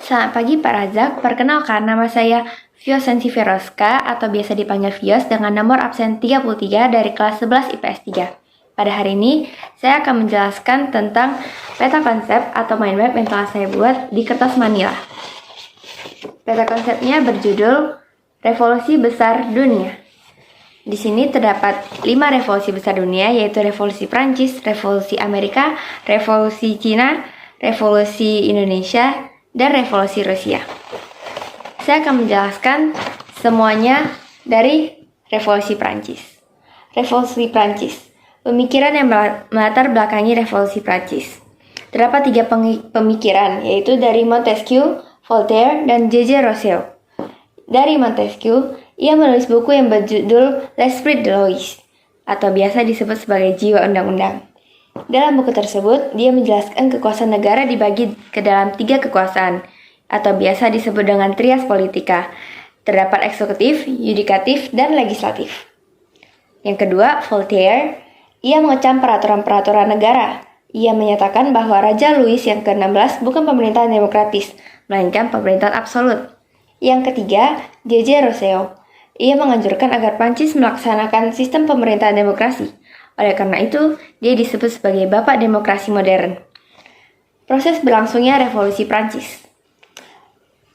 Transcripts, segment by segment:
Selamat pagi Pak Razak, perkenalkan nama saya Viosensi Veroska atau biasa dipanggil Vios dengan nomor absen 33 dari kelas 11 IPS 3. Pada hari ini, saya akan menjelaskan tentang peta konsep atau mind map yang telah saya buat di kertas manila. Peta konsepnya berjudul Revolusi Besar Dunia. Di sini terdapat 5 revolusi besar dunia, yaitu Revolusi Prancis, Revolusi Amerika, Revolusi Cina, Revolusi Indonesia, dan Revolusi Rusia. Saya akan menjelaskan semuanya dari Revolusi Prancis. Revolusi Prancis, pemikiran yang melatar belakangi Revolusi Prancis. Terdapat 3 pemikiran, yaitu dari Montesquieu, Voltaire, dan J.J. Rousseau. Dari Montesquieu, ia menulis buku yang berjudul L'Esprit de Lois, atau biasa disebut sebagai Jiwa Undang-Undang. Dalam buku tersebut, dia menjelaskan kekuasaan negara dibagi ke dalam 3 kekuasaan, atau biasa disebut dengan trias politika. Terdapat eksekutif, yudikatif, dan legislatif. Yang kedua, Voltaire, ia mengecam peraturan-peraturan negara. Ia menyatakan bahwa Raja Louis yang ke-16 bukan pemerintahan demokratis, melainkan pemerintahan absolut. Yang ketiga, J.J. Rousseau. Ia menganjurkan agar Prancis melaksanakan sistem pemerintahan demokrasi. Oleh karena itu, dia disebut sebagai Bapak Demokrasi Modern. Proses berlangsungnya Revolusi Prancis.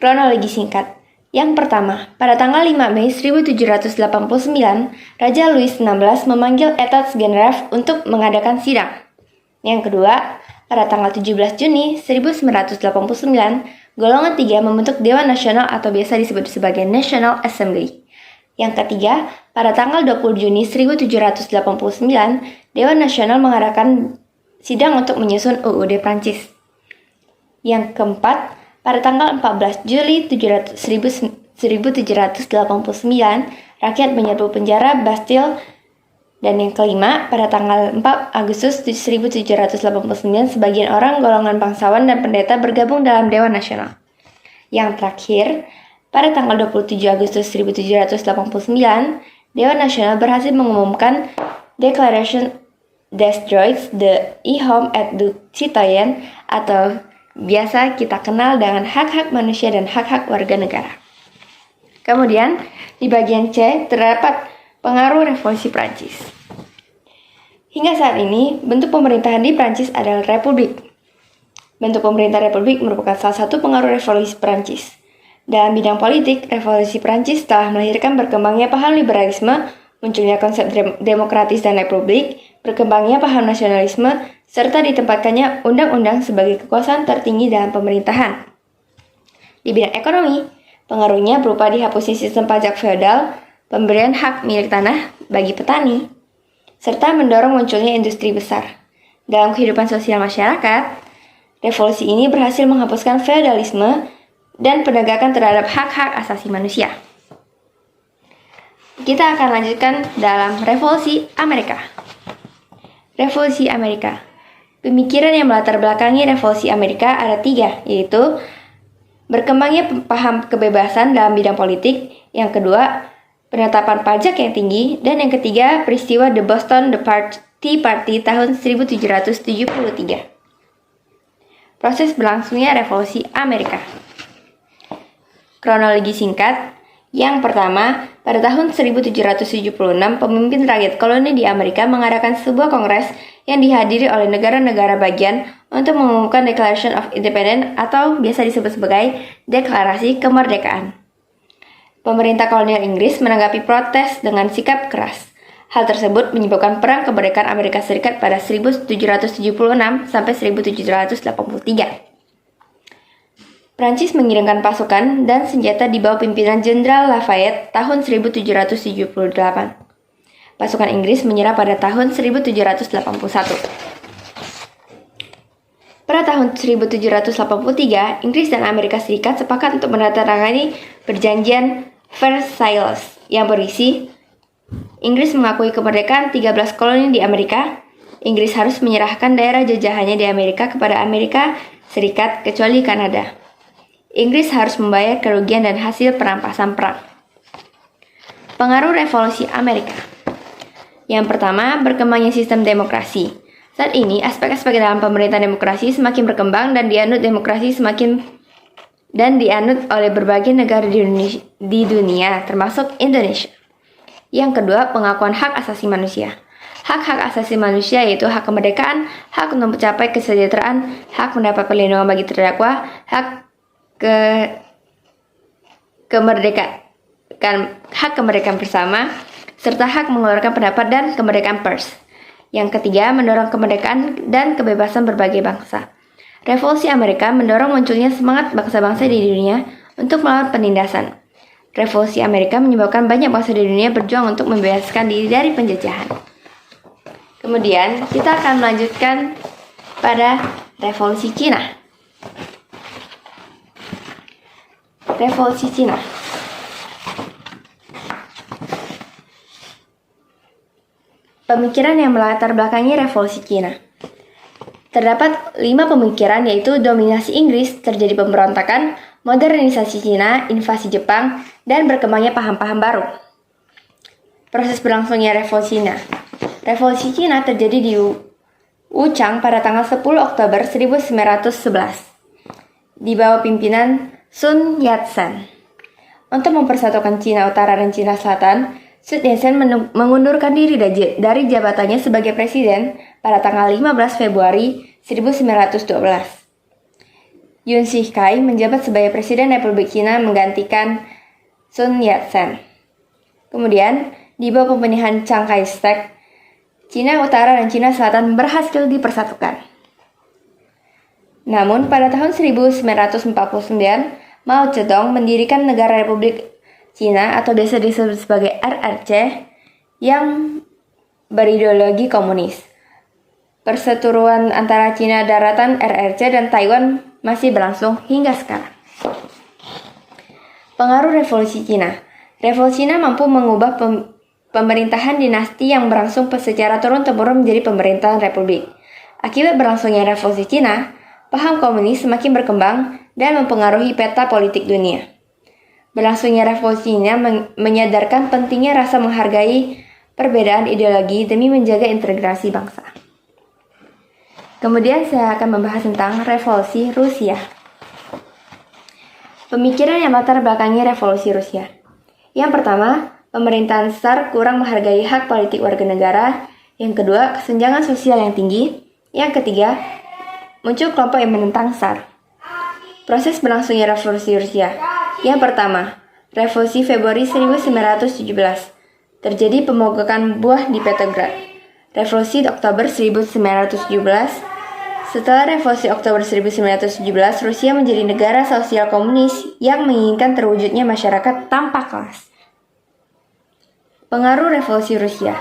Kronologi singkat. Yang pertama, pada tanggal 5 Mei 1789, Raja Louis XVI memanggil Etats Generaf untuk mengadakan sidang. Yang kedua, pada tanggal 17 Juni 1989, golongan 3 membentuk Dewan Nasional atau biasa disebut sebagai National Assembly. Yang ketiga, pada tanggal 20 Juni 1789, Dewan Nasional mengadakan sidang untuk menyusun UUD Prancis. Yang keempat, pada tanggal 14 Juli 1789, rakyat menyerbu penjara Bastille. Dan yang kelima, pada tanggal 4 Agustus 1789, sebagian orang golongan bangsawan dan pendeta bergabung dalam Dewan Nasional. Yang terakhir, pada tanggal 27 Agustus 1789, Dewan Nasional berhasil mengumumkan Declaration des Droits de l'Homme et du Citoyen atau biasa kita kenal dengan hak-hak manusia dan hak-hak warga negara. Kemudian, di bagian C terdapat pengaruh Revolusi Prancis. Hingga saat ini, bentuk pemerintahan di Prancis adalah republik. Bentuk pemerintah republik merupakan salah satu pengaruh Revolusi Prancis. Dalam bidang politik, Revolusi Prancis telah melahirkan berkembangnya paham liberalisme, munculnya konsep demokratis dan republik, berkembangnya paham nasionalisme, serta ditempatkannya undang-undang sebagai kekuasaan tertinggi dalam pemerintahan. Di bidang ekonomi, pengaruhnya berupa dihapusnya sistem pajak feodal, pemberian hak milik tanah bagi petani, serta mendorong munculnya industri besar. Dalam kehidupan sosial masyarakat, revolusi ini berhasil menghapuskan feodalisme dan penegakan terhadap hak-hak asasi manusia. Kita akan lanjutkan dalam Revolusi Amerika. Revolusi Amerika. Pemikiran yang melatar belakangi Revolusi Amerika ada 3, yaitu berkembangnya paham kebebasan dalam bidang politik, yang kedua, penetapan pajak yang tinggi, dan yang ketiga, peristiwa The Boston Tea Party tahun 1773. Proses berlangsungnya Revolusi Amerika. Kronologi singkat. Yang pertama, pada tahun 1776, pemimpin rakyat koloni di Amerika mengadakan sebuah kongres yang dihadiri oleh negara-negara bagian untuk mengumumkan Declaration of Independence atau biasa disebut sebagai Deklarasi Kemerdekaan. Pemerintah kolonial Inggris menanggapi protes dengan sikap keras. Hal tersebut menyebabkan Perang Kemerdekaan Amerika Serikat pada 1776 sampai 1783. Prancis mengirimkan pasukan dan senjata di bawah pimpinan Jenderal Lafayette tahun 1778. Pasukan Inggris menyerah pada tahun 1781. Pada tahun 1783, Inggris dan Amerika Serikat sepakat untuk menandatangani perjanjian Versailles yang berisi Inggris mengakui kemerdekaan 13 koloni di Amerika. Inggris harus menyerahkan daerah jajahannya di Amerika kepada Amerika Serikat kecuali Kanada. Inggris harus membayar kerugian dan hasil perampasan perang. Pengaruh Revolusi Amerika. Yang pertama, berkembangnya sistem demokrasi. Saat ini, aspek-aspek dalam pemerintahan demokrasi semakin berkembang dan dianut demokrasi semakin dan dianut oleh berbagai negara di dunia, termasuk Indonesia. Yang kedua, pengakuan hak asasi manusia. Hak-hak asasi manusia yaitu hak kemerdekaan, hak untuk mencapai kesejahteraan, hak mendapat perlindungan bagi terdakwa, hak kemerdekaan bersama, serta hak mengeluarkan pendapat dan kemerdekaan pers. Yang ketiga, mendorong kemerdekaan dan kebebasan berbagai bangsa. Revolusi Amerika mendorong munculnya semangat bangsa-bangsa di dunia untuk melawan penindasan. Revolusi Amerika menyebabkan banyak bangsa di dunia berjuang untuk membebaskan diri dari penjajahan. Kemudian, kita akan melanjutkan pada Revolusi Cina. Revolusi Cina. Pemikiran yang melatar belakangi Revolusi Cina. Terdapat 5 pemikiran, yaitu dominasi Inggris, terjadi pemberontakan, modernisasi Cina, invasi Jepang, dan berkembangnya paham-paham baru. Proses berlangsungnya Revolusi Cina. Revolusi Cina terjadi di Wuchang pada tanggal 10 Oktober 1911 di bawah pimpinan Sun Yat-sen. Untuk mempersatukan Cina Utara dan Cina Selatan, Sun Yat-sen mengundurkan diri dari jabatannya sebagai presiden pada tanggal 15 Februari 1912. Yun Shikai menjabat sebagai Presiden Republik Cina menggantikan Sun Yat-sen. Kemudian, di bawah pemerintahan Chiang Kai-shek, Cina Utara dan Cina Selatan berhasil dipersatukan. Namun, pada tahun 1949, Mao Zedong mendirikan Negara Republik Cina atau biasa disebut sebagai RRC yang berideologi komunis. Perseteruan antara Cina Daratan RRC dan Taiwan masih berlangsung hingga sekarang. Pengaruh Revolusi Cina. Revolusi Cina mampu mengubah pemerintahan dinasti yang berlangsung secara turun-temurun menjadi pemerintahan republik. Akibat berlangsungnya Revolusi Cina, paham komunis semakin berkembang dan mempengaruhi peta politik dunia. Berlangsungnya Revolusi Cina menyadarkan pentingnya rasa menghargai perbedaan ideologi demi menjaga integrasi bangsa. Kemudian saya akan membahas tentang Revolusi Rusia. Pemikiran yang latar belakangi Revolusi Rusia. Yang pertama, pemerintahan Tsar kurang menghargai hak politik warga negara. Yang kedua, kesenjangan sosial yang tinggi. Yang ketiga, muncul kelompok yang menentang Tsar. Proses berlangsungnya Revolusi Rusia. Yang pertama, Revolusi Februari 1917. Terjadi pemogokan buah di Petrograd. Revolusi Oktober 1917. Setelah Revolusi Oktober 1917, Rusia menjadi negara sosial komunis yang menginginkan terwujudnya masyarakat tanpa kelas. Pengaruh Revolusi Rusia.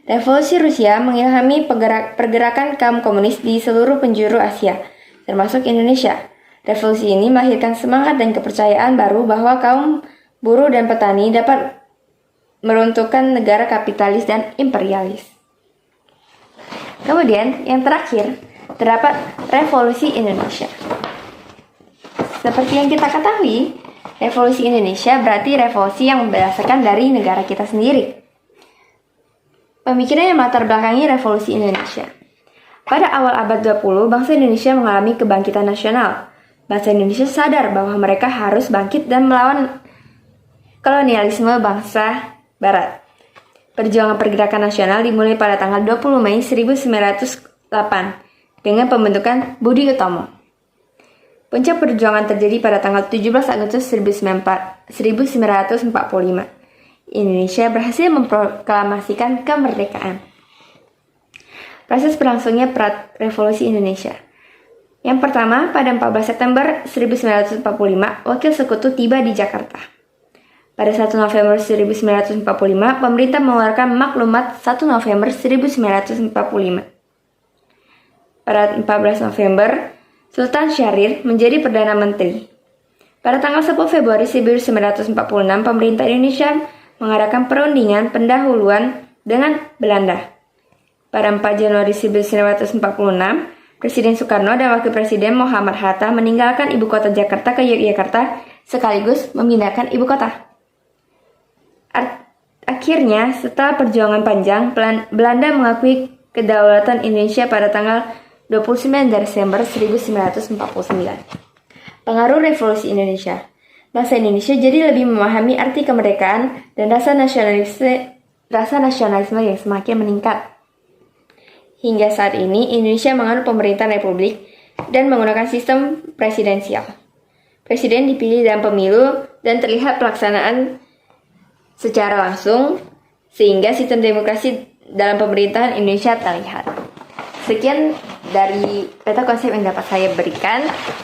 Revolusi Rusia mengilhami pergerakan kaum komunis di seluruh penjuru Asia, termasuk Indonesia. Revolusi ini melahirkan semangat dan kepercayaan baru bahwa kaum buruh dan petani dapat meruntuhkan negara kapitalis dan imperialis. Kemudian, yang terakhir, terdapat Revolusi Indonesia. Seperti yang kita ketahui, Revolusi Indonesia berarti revolusi yang berdasarkan dari negara kita sendiri. Pemikiran yang melatar belakangi Revolusi Indonesia. Pada awal abad 20, bangsa Indonesia mengalami kebangkitan nasional. Bangsa Indonesia sadar bahwa mereka harus bangkit dan melawan kolonialisme bangsa Barat. Perjuangan pergerakan nasional dimulai pada tanggal 20 Mei 1908 dengan pembentukan Budi Utomo. Puncak perjuangan terjadi pada tanggal 17 Agustus 1945. Indonesia berhasil memproklamasikan kemerdekaan. Proses berlangsungnya Revolusi Indonesia. Yang pertama, pada 14 September 1945, Wakil Sekutu tiba di Jakarta. Pada 1 November 1945, pemerintah mengeluarkan maklumat 1 November 1945. Pada 14 November, Sultan Syahrir menjadi Perdana Menteri. Pada tanggal 10 Februari 1946, pemerintah Indonesia mengadakan perundingan pendahuluan dengan Belanda. Pada 4 Januari 1946, Presiden Soekarno dan Wakil Presiden Muhammad Hatta meninggalkan ibu kota Jakarta ke Yogyakarta sekaligus memindahkan ibu kota. Akhirnya, setelah perjuangan panjang, Belanda mengakui kedaulatan Indonesia pada tanggal 29 Desember 1949. Pengaruh Revolusi Indonesia. Bangsa Indonesia jadi lebih memahami arti kemerdekaan dan rasa nasionalisme yang semakin meningkat. Hingga saat ini, Indonesia menganut pemerintahan republik dan menggunakan sistem presidensial. Presiden dipilih dalam pemilu dan terlihat pelaksanaan secara langsung, sehingga sistem demokrasi dalam pemerintahan Indonesia terlihat. Sekian dari peta konsep yang dapat saya berikan.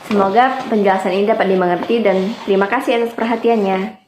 Semoga penjelasan ini dapat dimengerti dan terima kasih atas perhatiannya.